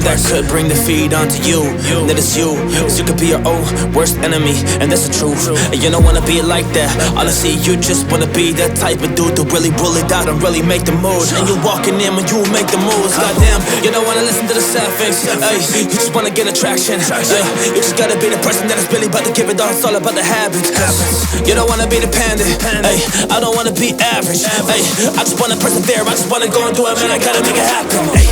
person that could bring defeat onto you. And it is you, cause you could be your own worst enemy, and that's the truth. And you don't wanna be like that. Honestly, you just wanna be that type of dude to really roll it out and really make the moves. And you walking in when you make the moves. Goddamn, you don't wanna listen to the sad face. Ay, you just wanna get attraction. Ay, you just gotta be the person that is really about to give it all. It's all about the habits. You don't wanna be dependent. Ay, I don't wanna be average. Ay, I just wanna persevere. I just wanna go and do it, man. I gotta make it happen. Ay.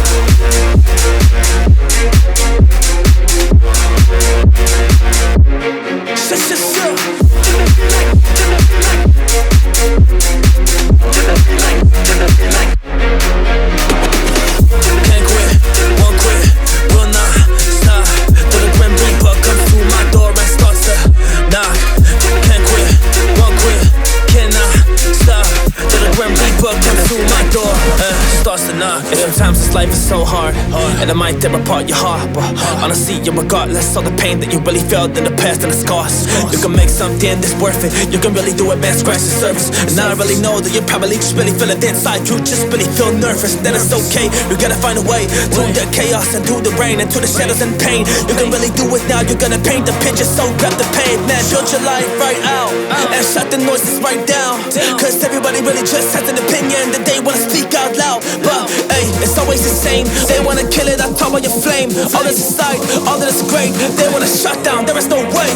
Can't quit, won't quit, will not stop. Till the Grim Reaper comes through my door and starts to knock. Can't quit, won't quit, cannot stop. Till the Grim Reaper comes through my door and starts to knock. And sometimes this life is so hard, and it might tear apart your heart, but honestly, regardless of the pain that you really felt in the past and the scars, you can make something that's worth it. You can really do it, man, scratch the surface. And I really know that you probably just really feel it inside. You just really feel nervous, then it's okay. You gotta find a way through the chaos and through the rain and through the shadows and pain. You can really do it now. You're gonna paint the picture, so grab the pain, man. Build your life right out and shut the noises right down. Cause everybody really just has an opinion that they wanna speak out loud, but hey, it's always the same. They wanna kill it on top of your flame. All this aside, all that is great, they wanna shut down. There is no way.